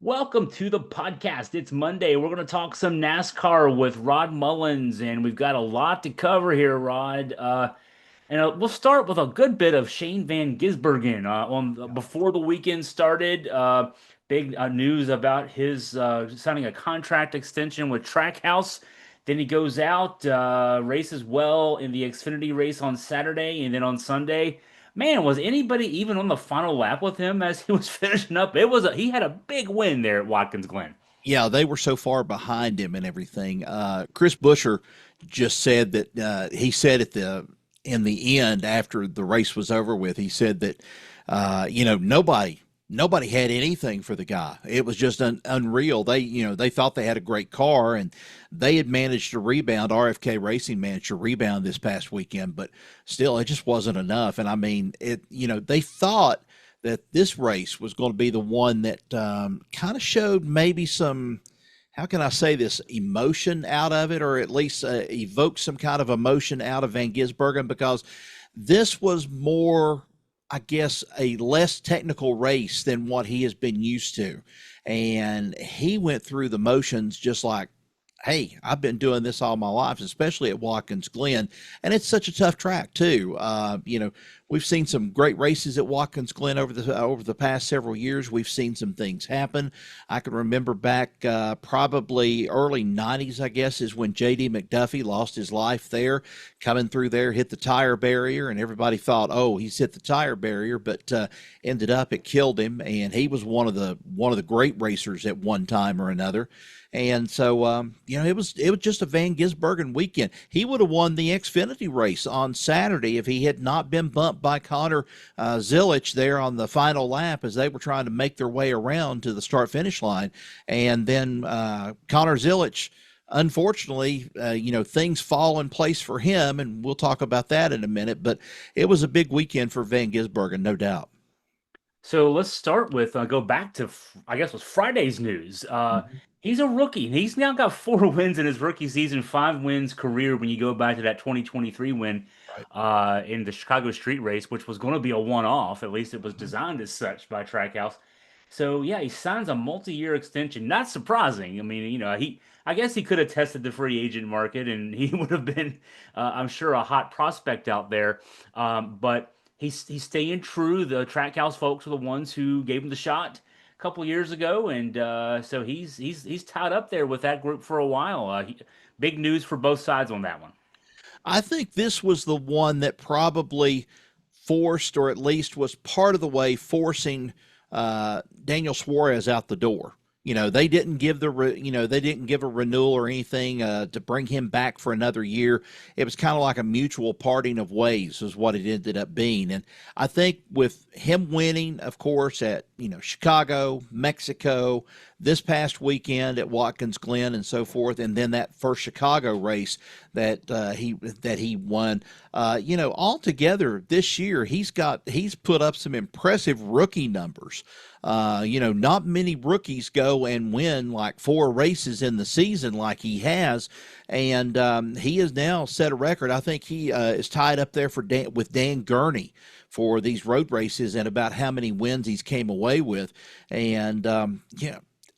Welcome to the podcast. It's Monday. We're going to talk some NASCAR with Rod Mullins, and we've got a lot to cover here, Rod. And we'll start with a good bit of Shane van Gisbergen. Before the weekend started, big news about his signing a contract extension with Trackhouse. Then he goes out, races well in the Xfinity race on Saturday, and then on Sunday. Man, was anybody even on the final lap with him as he was finishing up? He had a big win there at Watkins Glen. Yeah, they were so far behind him and everything. Chris Buescher just said that he said at the in the end after the race was over with, he said that nobody had anything for the guy. It was just unreal. They thought they had a great car and they had managed to rebound. RFK Racing managed to rebound this past weekend, but still, it just wasn't enough. And I mean, they thought that this race was going to be the one that kind of showed maybe some, how can I say this, emotion out of it, or at least evoked some kind of emotion out of Van Gisbergen, because this was more, I guess, a less technical race than what he has been used to. And he went through the motions just like, hey, I've been doing this all my life, especially at Watkins Glen. And it's such a tough track too. We've seen some great races at Watkins Glen over the past several years. We've seen some things happen. I can remember back probably early 90s, I guess, is when J.D. McDuffie lost his life there, coming through there, hit the tire barrier, and everybody thought, oh, he's hit the tire barrier, but ended up it killed him. And he was one of the great racers at one time or another. And so, it was just a Van Gisbergen weekend. He would have won the Xfinity race on Saturday if he had not been bumped by Connor Zilisch there on the final lap as they were trying to make their way around to the start-finish line. And then Connor Zilisch, unfortunately, things fall in place for him, and we'll talk about that in a minute. But it was a big weekend for Van Gisbergen, no doubt. So let's start with go back to I guess it was Friday's news. He's a rookie. He's now got 4 wins in his rookie season, 5 wins career when you go back to that 2023 win Right. in the Chicago Street Race, which was going to be a one-off. At least it was designed as such by Trackhouse. So yeah, he signs a multi-year extension. Not surprising. I mean, I guess he could have tested the free agent market, and he would have been, I'm sure, a hot prospect out there. But he's staying true. The Trackhouse folks are the ones who gave him the shot a couple years ago, and so he's tied up there with that group for a while. Big news for both sides on that one. I think this was the one that probably forced, or at least was part of the way forcing Daniel Suarez out the door. They didn't give they didn't give a renewal or anything to bring him back for another year. It was kind of like a mutual parting of ways is what it ended up being. And I think with him winning, of course, at Chicago, Mexico, this past weekend at Watkins Glen and so forth, and then that first Chicago race that he won. Altogether this year he's put up some impressive rookie numbers. Not many rookies go and win like 4 races in the season like he has, and he has now set a record. I think he is tied up there with Dan Gurney for these road races and about how many wins he's came away with, and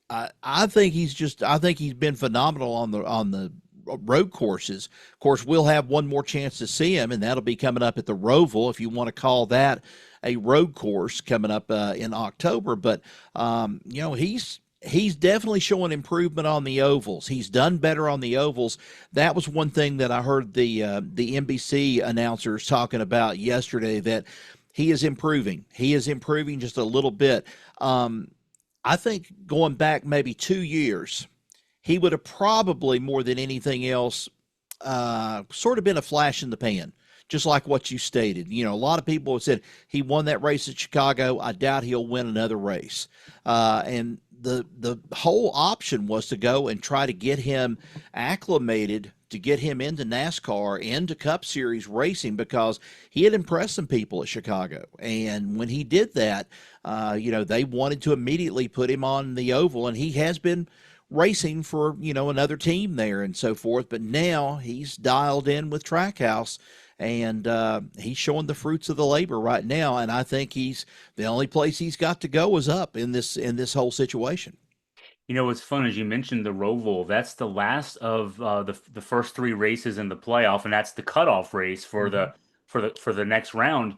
I think he's been phenomenal on the road courses. Of course, we'll have one more chance to see him, and that'll be coming up at the Roval, if you want to call that a road course, coming up in October. But he's definitely showing improvement on the ovals. He's done better on the ovals. That was one thing that I heard the NBC announcers talking about yesterday, that he is improving. He is improving just a little bit. I think going back maybe 2 years, he would have probably, more than anything else, sort of been a flash in the pan, just like what you stated. A lot of people have said he won that race at Chicago. I doubt he'll win another race. And the whole option was to go and try to get him acclimated, to get him into NASCAR, into Cup Series racing, because he had impressed some people at Chicago. And when he did that, they wanted to immediately put him on the oval, and he has been racing for, another team there and so forth. But now he's dialed in with Trackhouse, and he's showing the fruits of the labor right now. And I think the only place he's got to go is up in this whole situation. You know what's fun is you mentioned the Roval. That's the last of the first three races in the playoff, and that's the cutoff race for Mhm. the next round.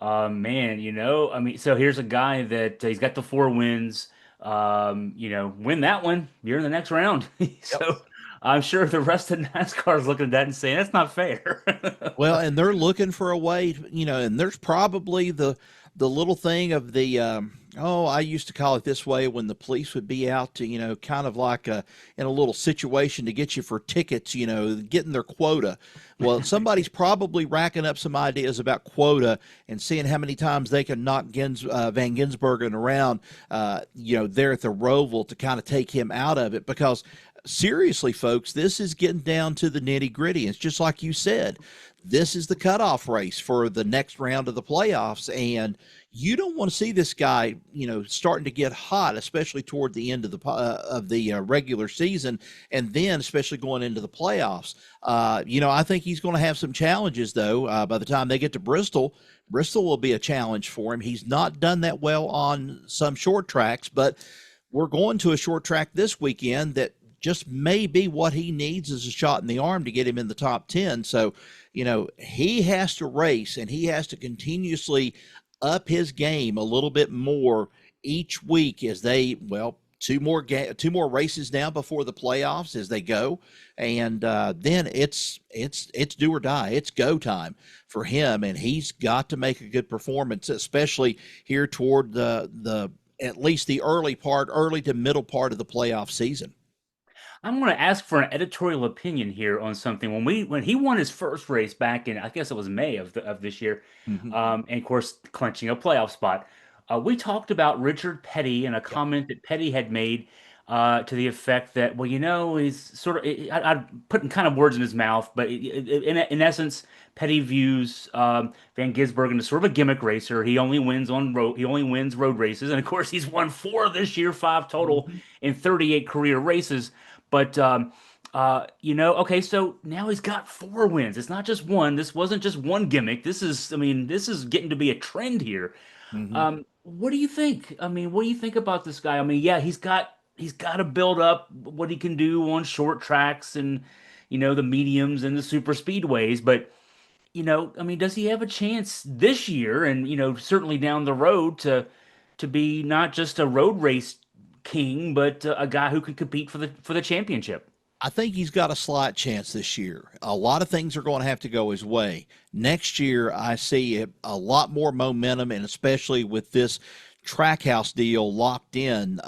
Man, I mean, so here's a guy that he's got the four wins. Win that one, you're in the next round. Yep. So I'm sure the rest of NASCAR is looking at that and saying that's not fair. Well, and they're looking for a way, and there's probably the little thing of the oh, I used to call it this way when the police would be out to, kind of like in a little situation to get you for tickets, getting their quota. Well, somebody's probably racking up some ideas about quota and seeing how many times they can knock Van Gisbergen around, there at the Roval to kind of take him out of it because seriously, folks, this is getting down to the nitty gritty. It's just like you said, this is the cutoff race for the next round of the playoffs. And you don't want to see this guy, starting to get hot, especially toward the end of the regular season, and then especially going into the playoffs. I think he's going to have some challenges though. By the time they get to Bristol, Bristol will be a challenge for him. He's not done that well on some short tracks, but we're going to a short track this weekend that just may be what he needs as a shot in the arm to get him in the top 10. So, he has to race and he has to continuously up his game a little bit more each week as two more races now before the playoffs as they go, and then it's do or die. It's go time for him, and he's got to make a good performance, especially here toward the at least the early to middle part of the playoff season. I'm going to ask for an editorial opinion here on something. When he won his first race back in, I guess it was May of this year, Mm-hmm. and of course clinching a playoff spot, we talked about Richard Petty and a Yep. comment that Petty had made to the effect that, well, he's sort of, I'm putting kind of words in his mouth, but in essence, Petty views Van Gisbergen as sort of a gimmick racer. He only wins road races, and of course he's won four this year, five total Mm-hmm. in 38 career races. But okay, so now he's got four wins. It's not just one. This wasn't just one gimmick. I mean, this is getting to be a trend here. Mm-hmm. What do you think? I mean, what do you think about this guy? I mean, yeah, he's got to build up what he can do on short tracks and the mediums and the super speedways, but I mean, does he have a chance this year and certainly down the road to be not just a road race king, but a guy who can compete for the championship? I think he's got a slight chance this year. A lot of things are going to have to go his way. Next year, I see a lot more momentum, and especially with this Trackhouse deal locked in,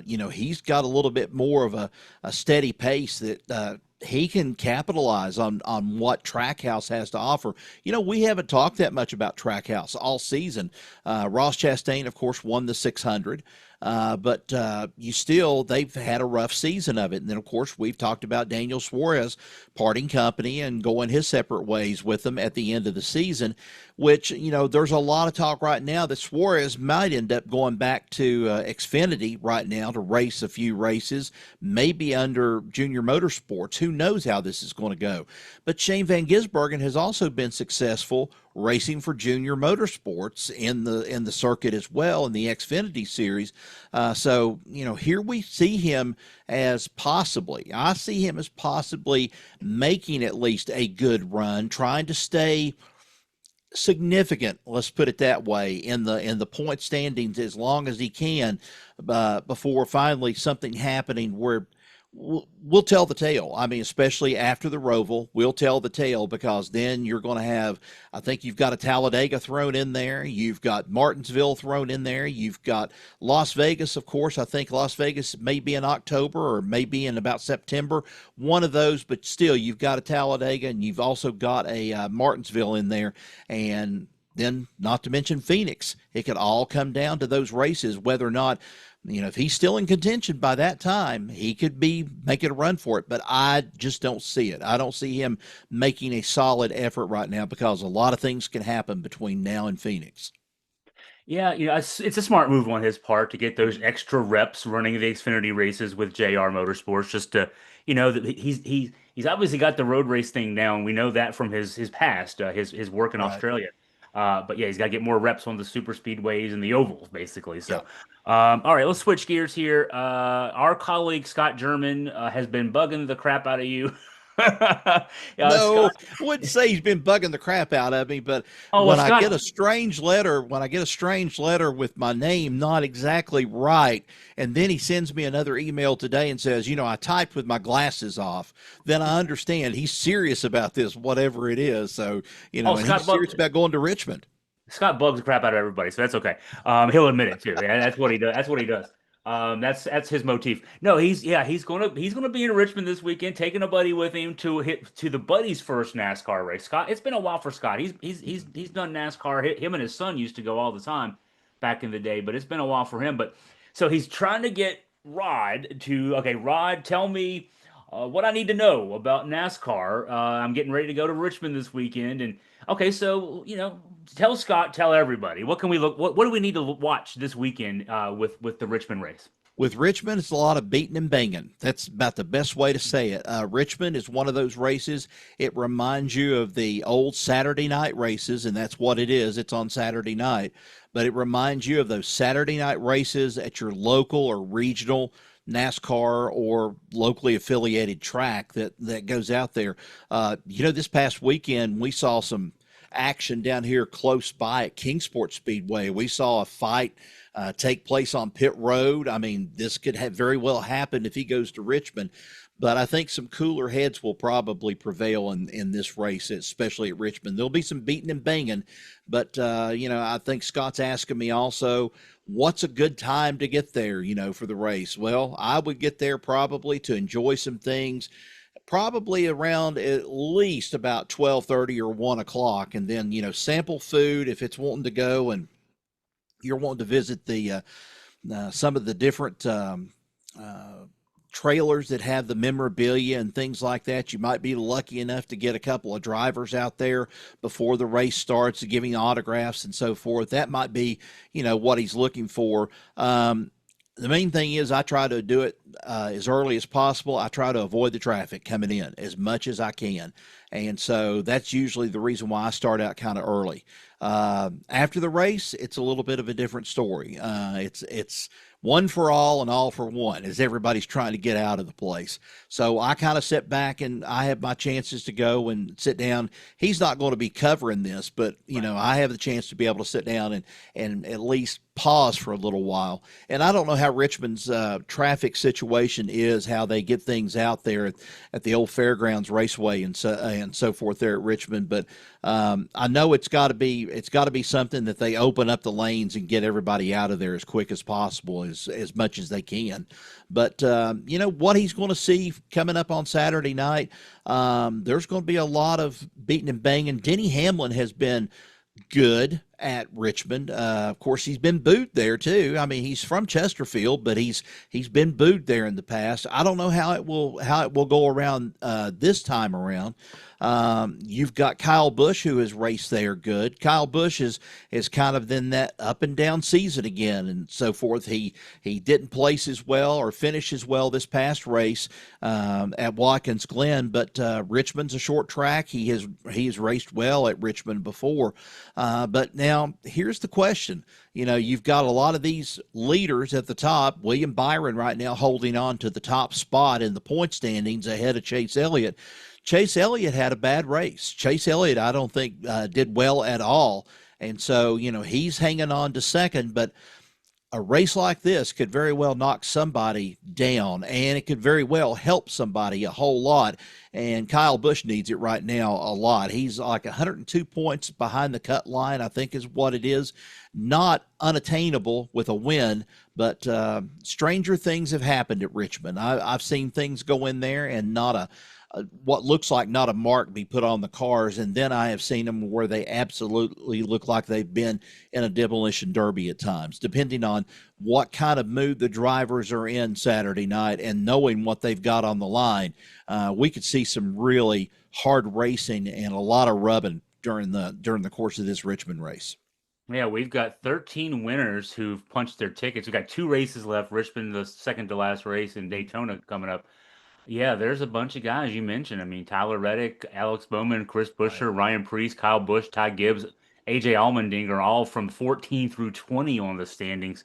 he's got a little bit more of a steady pace that he can capitalize on what Trackhouse has to offer. We haven't talked that much about Trackhouse all season. Ross Chastain, of course, won the 600. But they've had a rough season of it. And then, of course, we've talked about Daniel Suarez parting company and going his separate ways with them at the end of the season, which, there's a lot of talk right now that Suarez might end up going back to Xfinity right now to race a few races, maybe under Junior Motorsports. Who knows how this is going to go? But Shane van Gisbergen has also been successful racing for Junior Motorsports in the circuit as well in the Xfinity series. So here we see him as I see him as possibly making at least a good run, trying to stay significant, let's put it that way, in the point standings as long as he can, before finally something happening where we'll tell the tale. I mean, especially after the Roval, we'll tell the tale, because then you're going to have, I think you've got a Talladega thrown in there. You've got Martinsville thrown in there. You've got Las Vegas, of course. I think Las Vegas may be in October or maybe in about September, one of those, but still you've got a Talladega and you've also got a Martinsville in there. And then not to mention Phoenix. It could all come down to those races, whether or not, if he's still in contention by that time, he could be making a run for it. But I just don't see it. I don't see him making a solid effort right now, because a lot of things can happen between now and Phoenix. Yeah, it's a smart move on his part to get those extra reps running the Xfinity races with JR Motorsports, just to, that he's obviously got the road race thing down. We know that from his past, his work in Right. Australia. But yeah, he's got to get more reps on the super speedways and the ovals, basically. So, Yeah. all right, let's switch gears here. Our colleague Scott German has been bugging the crap out of you. No, Scott. I wouldn't say he's been bugging the crap out of me, but Oh well, Scott. when I get a strange letter with my name not exactly right, and then he sends me another email today and says, I typed with my glasses off, then I understand he's serious about this, whatever it is. So, Oh, and he's serious about going to Richmond. Scott bugs the crap out of everybody, so that's okay. He'll admit it too. Yeah, that's what he does. That's what he does. That's his motif. No, he's gonna be in Richmond this weekend, taking a buddy with him to the buddy's first NASCAR race. Scott, it's been a while for Scott. He's done NASCAR. Him and his son used to go all the time back in the day, but it's been a while for him. But so he's trying to get Rod to okay, Rod, tell me what I need to know about NASCAR. I'm getting ready to go to Richmond this weekend, and okay, so tell Scott, tell everybody. What can we look? What do we need to watch this weekend with the Richmond race? With Richmond, it's a lot of beating and banging. That's about the best way to say it. Richmond is one of those races. It reminds you of the old Saturday night races, and that's what it is. It's on Saturday night, but it reminds you of those Saturday night races at your local or regional NASCAR or locally affiliated track that goes out there. This past weekend we saw some action down here close by at Kingsport Speedway. We saw a fight take place on pit road. I mean, this could have very well happened if he goes to Richmond, but I think some cooler heads will probably prevail in this race, especially at Richmond. There'll be some beating and banging, but I think Scott's asking me also, what's a good time to get there, for the race? Well, I would get there probably to enjoy some things, probably around at least about 12:30 or 1 o'clock, and then sample food if it's wanting to go and you're wanting to visit the some of the different uh, trailers that have the memorabilia and things like that. You might be lucky enough to get a couple of drivers out there before the race starts, giving autographs and so forth. That might be, what he's looking for. The main thing is I try to do it as early as possible. I try to avoid the traffic coming in as much as I can. And so that's usually the reason why I start out kind of early. After the race, it's a little bit of a different story. It's one for all and all for one as everybody's trying to get out of the place. So I kind of sit back and I have my chances to go and sit down. He's not going to be covering this, but Right. I have the chance to be able to sit down and at least pause for a little while. And I don't know how Richmond's traffic situation is, how they get things out there at the old Fairgrounds Raceway and so forth there at Richmond. But I know it's got to be something that they open up the lanes and get everybody out of there as quick as possible, as much as they can. But what he's going to see coming up on Saturday night, there's going to be a lot of beating and banging. Denny Hamlin has been good at Richmond. Of course, he's been booed there too. I mean, he's from Chesterfield, but he's been booed there in the past. I don't know how it will go around this time around. You've got Kyle Busch who has raced there good. Kyle Busch is kind of in that up and down season again and so forth. He didn't place as well or finish as well this past race at Watkins Glen, but Richmond's a short track. He has raced well at Richmond before, but now here's the question. You've got a lot of these leaders at the top. William Byron right now holding on to the top spot in the point standings ahead of Chase Elliott. Chase Elliott had a bad race. Chase Elliott, I don't think, did well at all. And so, he's hanging on to second, but a race like this could very well knock somebody down, and it could very well help somebody a whole lot. And Kyle Busch needs it right now a lot. He's like 102 points behind the cut line, I think is what it is. Not unattainable with a win, but stranger things have happened at Richmond. I've seen things go in there and not what looks like not a mark be put on the cars, and then I have seen them where they absolutely look like they've been in a demolition derby at times, depending on what kind of mood the drivers are in Saturday night and knowing what they've got on the line. We could see some really hard racing and a lot of rubbing during the course of this Richmond race. Yeah, we've got 13 winners who've punched their tickets. We've got two races left. Richmond, the second to last race, and Daytona coming up. Yeah, there's a bunch of guys you mentioned. I mean, Tyler Reddick, Alex Bowman, Chris Right. Buescher, Ryan Preece, Kyle Busch, Ty Gibbs. AJ Allmendinger, all from 14 through 20 on the standings.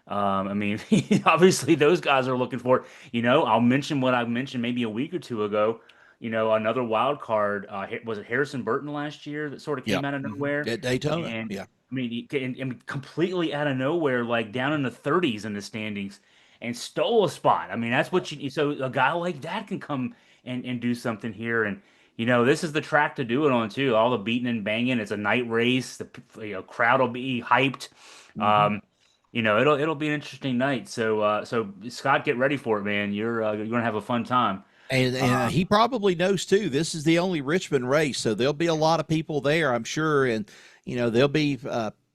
I mean, obviously those guys are looking for it. I'll mention what I mentioned maybe a week or two ago. Another wild card. Was it Harrison Burton last year that sort of Yeah. came out of nowhere? At Daytona. And Yeah. I mean, and completely out of nowhere, like down in the 30s in the standings, and stole a spot. I mean, that's what you. So a guy like that can come and do something here, and this is the track to do it on too. All the beating and banging. It's a night race. The crowd will be hyped. Hmm. Um, it'll be an interesting night. So Scott, get ready for it, man. You're gonna have a fun time. And he probably knows too. This is the only Richmond race, so there'll be a lot of people there, I'm sure, and there'll be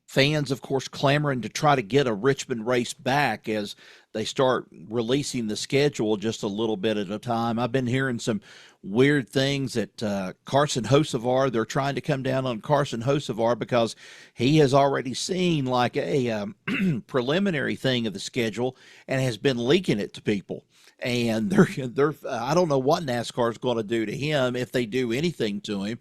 fans, of course, clamoring to try to get a Richmond race back as they start releasing the schedule just a little bit at a time. I've been hearing some weird things that Carson Hocevar, they're trying to come down on Carson Hocevar because he has already seen like a preliminary thing of the schedule and has been leaking it to people. And they're I don't know what NASCAR is going to do to him if they do anything to him.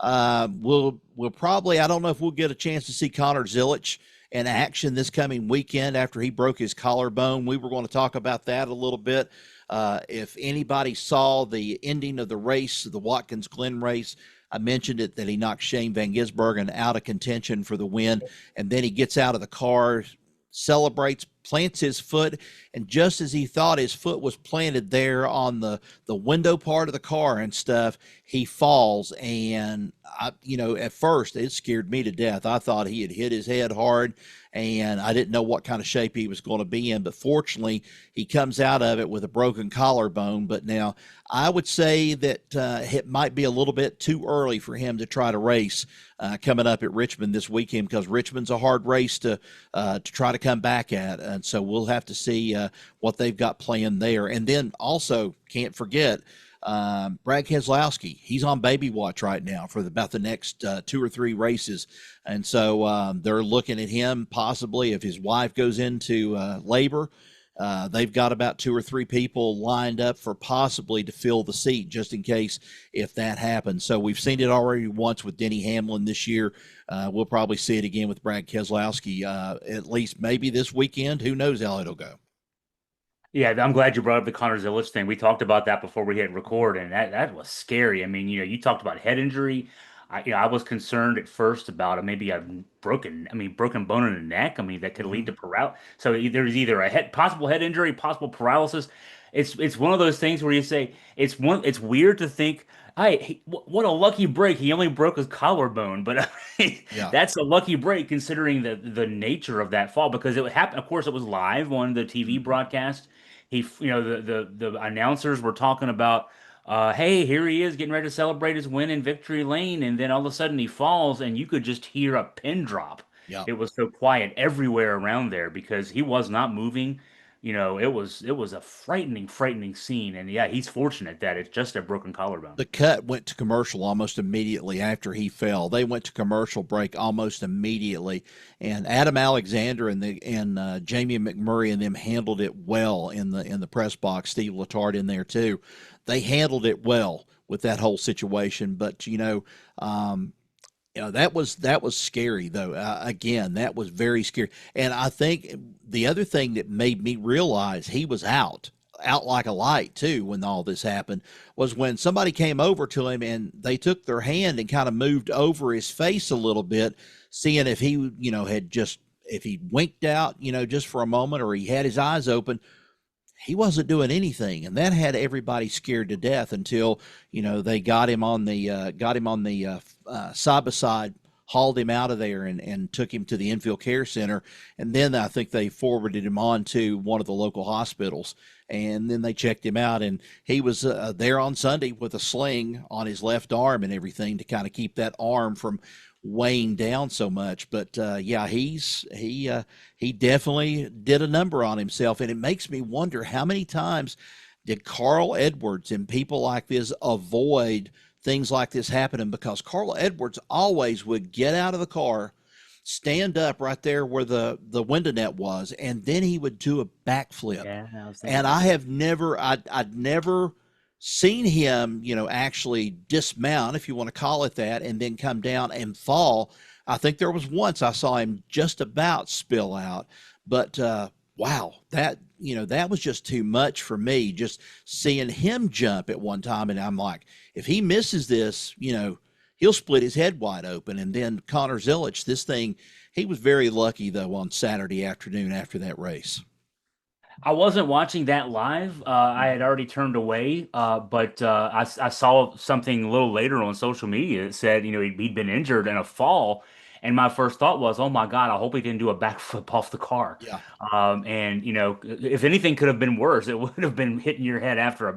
We'll probably, I don't know if we'll get a chance to see Connor Zilich in action this coming weekend after he broke his collarbone. We were going to talk about that a little bit. If anybody saw the ending of the race, the Watkins Glen race, I mentioned it that he knocked Shane van Gisbergen out of contention for the win, and then he gets out of the car, celebrates, plants his foot, and just as he thought his foot was planted there on the window part of the car and stuff, he falls. And at first it scared me to death. I thought he had hit his head hard, and I didn't know what kind of shape he was going to be in. But fortunately, he comes out of it with a broken collarbone. But now I would say that it might be a little bit too early for him to try to race coming up at Richmond this weekend, because Richmond's a hard race to try to come back at. And so we'll have to see what they've got planned there. And then also, can't forget, Brad Keselowski. He's on baby watch right now for about the next 2 or 3 races. And so they're looking at him possibly if his wife goes into labor. They've got about 2 or 3 people lined up for possibly to fill the seat just in case if that happens. So we've seen it already once with Denny Hamlin this year. We'll probably see it again with Brad Keselowski, at least maybe this weekend. Who knows how it'll go. Yeah, I'm glad you brought up the Connor Zilic thing. We talked about that before we hit record, and that was scary. I mean, you talked about head injury. I was concerned at first about maybe a broken bone in the neck. I mean, that could lead Mm-hmm. to paralysis. So there's either a possible head injury, possible paralysis. It's one of those things where you say it's weird to think, hey, what a lucky break. He only broke his collarbone, but Yeah. that's a lucky break considering the nature of that fall because it happened. Of course, it was live on the TV Mm-hmm. broadcast. The announcers were talking about, hey, here he is getting ready to celebrate his win in victory lane, and then all of a sudden he falls, and you could just hear a pin drop. Yeah. It was so quiet everywhere around there because he was not moving. It was a frightening scene, and yeah, he's fortunate that it's just a broken collarbone. The cut went to commercial almost immediately after he fell. They went to commercial break almost immediately, and Adam Alexander and Jamie McMurray and them handled it well in the press box. Steve Letarte in there too. They handled it well with that whole situation. But that was scary though. Again, that was very scary. And I think the other thing that made me realize he was out like a light too when all this happened was when somebody came over to him and they took their hand and kind of moved over his face a little bit, seeing if he had just if he winked out just for a moment or he had his eyes open. He wasn't doing anything, and that had everybody scared to death until they got him on the side by side, hauled him out of there, and took him to the infield care center, and then I think they forwarded him on to one of the local hospitals, and then they checked him out, and he was there on Sunday with a sling on his left arm and everything to kind of keep that arm from weighing down so much. But yeah, he definitely did a number on himself, and it makes me wonder how many times did Carl Edwards and people like this avoid things like this happening, because Carl Edwards always would get out of the car, stand up right there where the window net was, and then he would do a backflip. Yeah, I was thinking And about that. I'd never seen him, actually dismount, if you want to call it that, and then come down and fall. I think there was once I saw him just about spill out, but wow, that was just too much for me. Just seeing him jump at one time, and I'm like, if he misses this, he'll split his head wide open. And then Connor Zilic, this thing, he was very lucky though on Saturday afternoon after that race. I wasn't watching that live. I had already turned away, but I saw something a little later on social media that said, he'd been injured in a fall. And my first thought was, oh my God, I hope he didn't do a backflip off the car. Yeah, And, if anything could have been worse, it would have been hitting your head after,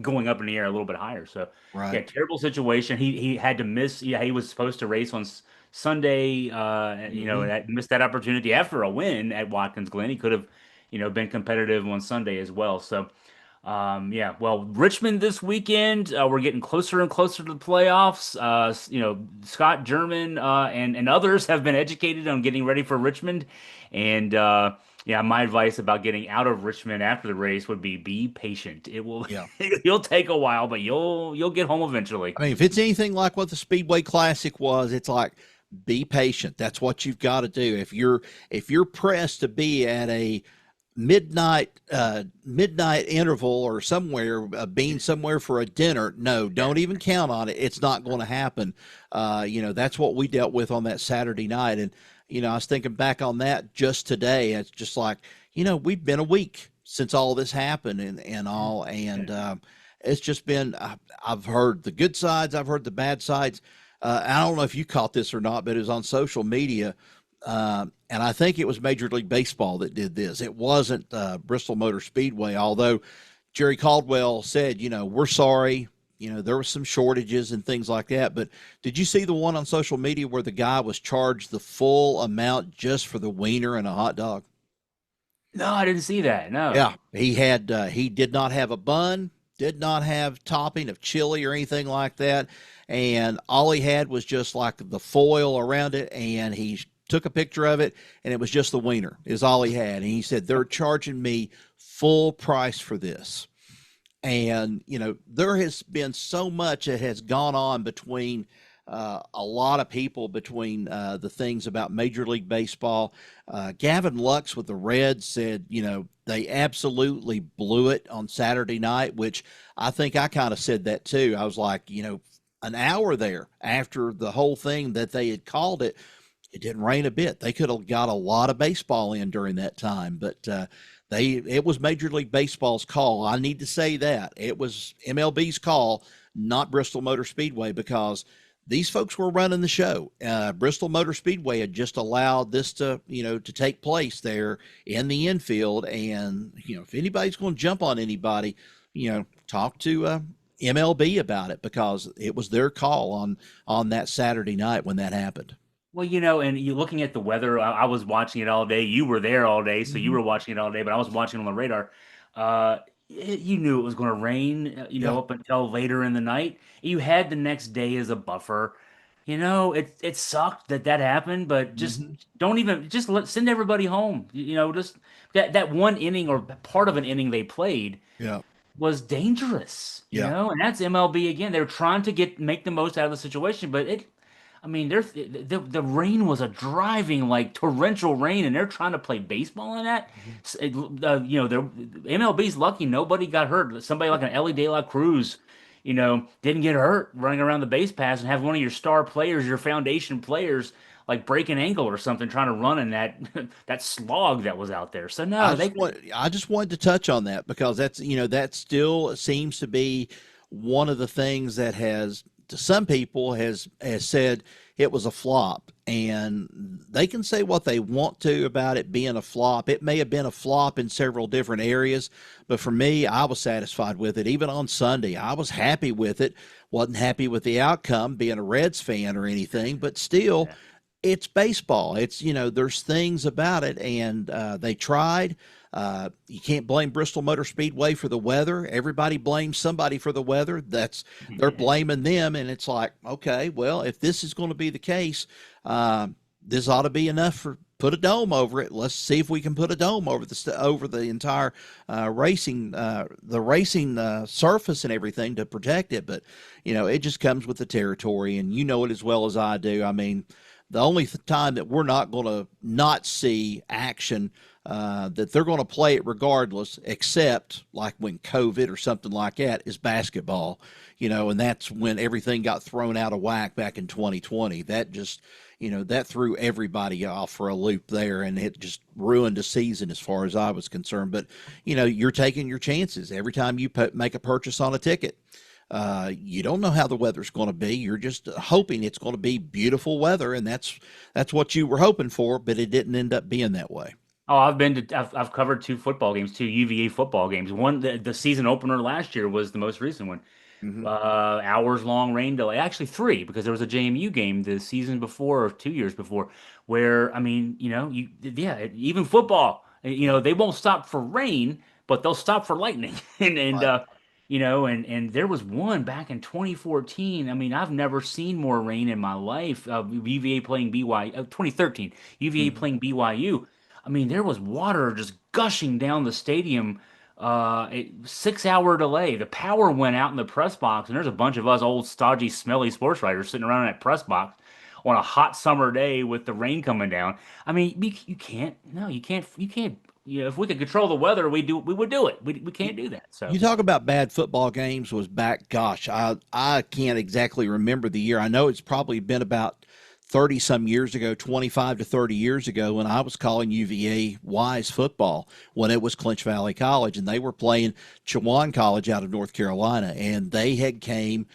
going up in the air a little bit higher. So, yeah, right. terrible situation. He had to miss. Yeah, he was supposed to race on Sunday, Hmm. and missed that opportunity after a win at Watkins Glen. He could have been competitive on Sunday as well. So, yeah, well, Richmond this weekend, we're getting closer and closer to the playoffs. Scott German and others have been educated on getting ready for Richmond, and yeah, my advice about getting out of Richmond after the race would be patient. It will Yeah. it'll take a while, but you'll get home eventually. I mean, if it's anything like what the Speedway Classic was, it's like be patient. That's what you've got to do. If you're pressed to be at a midnight interval or somewhere, being somewhere for a dinner, no, don't even count on it. It's not going to happen. That's what we dealt with on that Saturday night. And I was thinking back on that just today. It's just like, we've been a week since all this happened and all, and it's just been. I've heard the good sides, I've heard the bad sides. I don't know if you caught this or not, but it was on social media. And I think it was Major League Baseball that did this. It wasn't Bristol Motor Speedway, although Jerry Caldwell said, we're sorry. There was some shortages and things like that. But did you see the one on social media where the guy was charged the full amount just for the wiener and a hot dog? No, I didn't see that. No. Yeah, he did not have a bun, did not have topping of chili or anything like that, and all he had was just like the foil around it, and he took a picture of it, and it was just the wiener is all he had, and he said they're charging me full price for this. And there has been so much that has gone on between a lot of people between the things about Major League Baseball. Gavin Lux with the Reds said, they absolutely blew it on Saturday night, which I think I kind of said that too. I was like, an hour there after the whole thing that they had called it, it didn't rain a bit. They could have got a lot of baseball in during that time, but it was Major League Baseball's call. I need to say that it was MLB's call, not Bristol Motor Speedway, because these folks were running the show. Bristol Motor Speedway had just allowed this to take place there in the infield. And, if anybody's going to jump on anybody, talk to MLB about it, because it was their call on that Saturday night when that happened. Well, and you looking at the weather, I was watching it all day. You were there all day, so you Mm-hmm. were watching it all day, but I was watching on the radar. Uh, you knew it was going to rain, Yeah. up until later in the night. You had the next day as a buffer. It sucked that happened, but just Mm-hmm. don't even just send everybody home. Just that one inning or part of an inning they played Yeah. was dangerous. Yeah. And that's MLB again. They're trying to make the most out of the situation, but I mean, the rain was a driving, like torrential rain, and they're trying to play baseball in that. Mhm. MLB's lucky nobody got hurt. Somebody like an Ellie De La Cruz, didn't get hurt running around the base pass and have one of your star players, your foundation players, like break an ankle or something trying to run in that that slog that was out there. So no, I just wanted to touch on that because that still seems to be one of the things that has, to some people, has said it was a flop, and they can say what they want to about it being a flop. It may have been a flop in several different areas, but for me, I was satisfied with it. Even on Sunday, I was happy with it. Wasn't happy with the outcome, being a Reds fan or anything, but still, yeah. it's baseball. It's, there's things about it, and they tried. You can't blame Bristol Motor Speedway for the weather. Everybody blames somebody for the weather. They're blaming them, and it's like, okay, well, if this is going to be the case, this ought to be enough for put a dome over it. Let's see if we can put a dome over the entire racing surface and everything to protect it. But it just comes with the territory, and you know it as well as I do. I mean, The only time that we're not going to not see action, that they're going to play it regardless, except like when COVID or something like that, is basketball. And that's when everything got thrown out of whack back in 2020. That just, that threw everybody off for a loop there, and it just ruined a season as far as I was concerned. But, you're taking your chances every time you make a purchase on a ticket. You don't know how the weather's going to be. You're just hoping it's going to be beautiful weather, and that's what you were hoping for, but it didn't end up being that way. Oh, I've covered two football games, two UVA football games. One, the season opener last year was the most recent one. Hmm. Hours long rain delay. Actually, three, because there was a JMU game the season before or 2 years before, where I mean, yeah, even football, they won't stop for rain, but they'll stop for lightning, and Right. and there was one back in 2014. I mean, I've never seen more rain in my life. UVA playing BYU, 2013, UVA Hmm. playing BYU. I mean, there was water just gushing down the stadium. 6 hour delay. The power went out in the press box, and there's a bunch of us old, stodgy, smelly sports writers sitting around in that press box on a hot summer day with the rain coming down. I mean, you can't. No, you can't. If we could control the weather, we would do it. We can't do that. So. You talk about bad football games was back, gosh, I can't exactly remember the year. I know it's probably been about 30 some years ago, 25 to 30 years ago, when I was calling UVA Wise football when it was Clinch Valley College, and they were playing Chowan College out of North Carolina, and they had came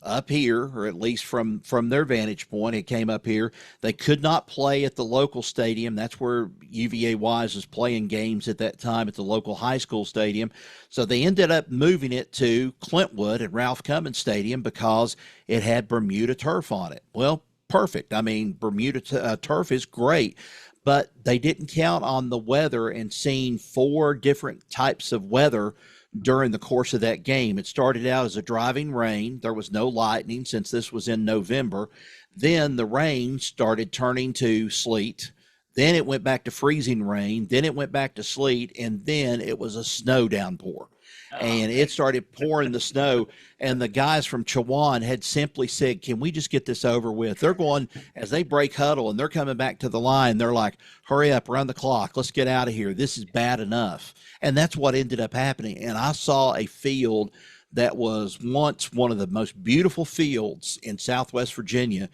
up here, or at least from their vantage point, it came up here. They could not play at the local stadium. That's where UVA Wise was playing games at that time, at the local high school stadium. So they ended up moving it to Clintwood at Ralph Cummins Stadium because it had Bermuda turf on it. Well, perfect. I mean, Bermuda turf is great, but they didn't count on the weather and seeing four different types of weather during the course of that game. It started out as a driving rain. There was no lightning since this was in November. Then the rain started turning to sleet. Then it went back to freezing rain. Then it went back to sleet. And then it was a snow downpour. Oh, And it started pouring the snow. And the guys from Chowan had simply said, "Can we just get this over with?" They're going, as they break huddle and they're coming back to the line, they're like, "Hurry up, run the clock. Let's get out of here. This is bad enough." And that's what ended up happening. And I saw a field that was once one of the most beautiful fields in Southwest Virginia,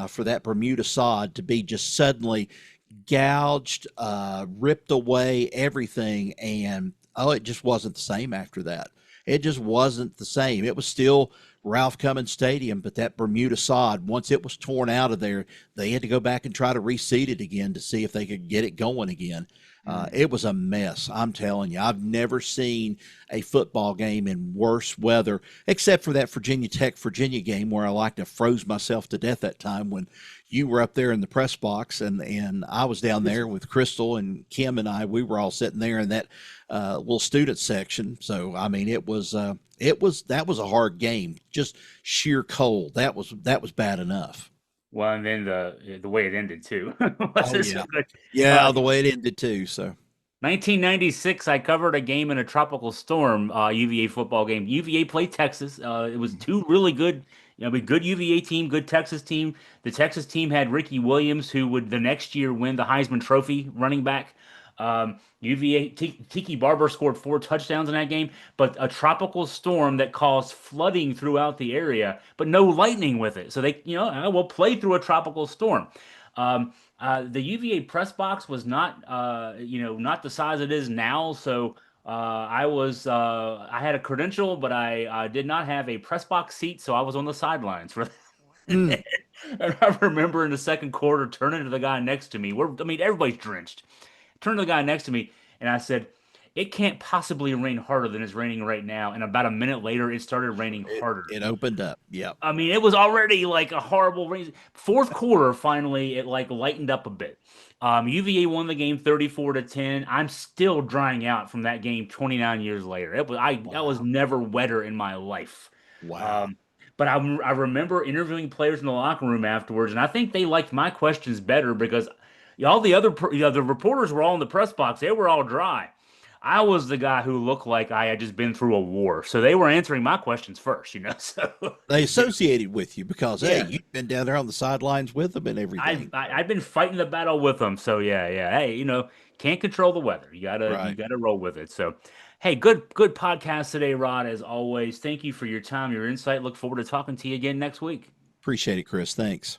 for that Bermuda sod to be just suddenly gouged, ripped away, everything. And oh, it just wasn't the same after that. It just wasn't the same. It was still Ralph Cummins Stadium, but that Bermuda sod, once it was torn out of there, they had to go back and try to reseed it again to see if they could get it going again. It was a mess. I'm telling you, I've never seen a football game in worse weather, except for that Virginia Tech Virginia game where I like to froze myself to death that time when you were up there in the press box, and I was down there with Crystal and Kim and I. We were all sitting there in that little student section. So I mean, that was a hard game, just sheer cold. That was bad enough. well, and then the way it ended too Oh wasn't so yeah, good. yeah, Uh, the way it ended too. So 1996, I covered a game in a tropical storm, UVA football game. UVA played Texas. It was two really good, good UVA team, good Texas team. The Texas team had Ricky Williams, who would the next year win the Heisman Trophy running back. UVA Tiki Barber scored 4 touchdowns in that game, but a tropical storm that caused flooding throughout the area, but no lightning with it. So they, will play through a tropical storm. The UVA press box was not the size it is now. So I had a credential, but I did not have a press box seat, so I was on the sidelines for mm, that. And I remember in the second quarter turning to the guy next to me. Everybody's drenched. Turned to the guy next to me, and I said, "It can't possibly rain harder than it's raining right now." And about a minute later, it started raining it harder. it opened up. Yep. I mean, it was already like a horrible rain. Fourth quarter, finally, it like lightened up a bit. UVA won the game 34-10. I'm still drying out from that game 29 years later. I was Wow. never wetter in my life. Wow. Um, but I remember interviewing players in the locker room afterwards, and I think they liked my questions better because all the other the reporters were all in the press box. They were all dry. I was the guy who looked like I had just been through a war. So they were answering my questions first, you know. So They yeah, associated with you because hey, yeah. you've been down there on the sidelines with them and I've everything. I've been fighting the battle with them. So yeah, yeah. Hey, can't control the weather. You Right. gotta roll with it. So hey, good podcast today, Rod, as always. Thank you for your time, your insight. Look forward to talking to you again next week. Appreciate it, Chris. Thanks.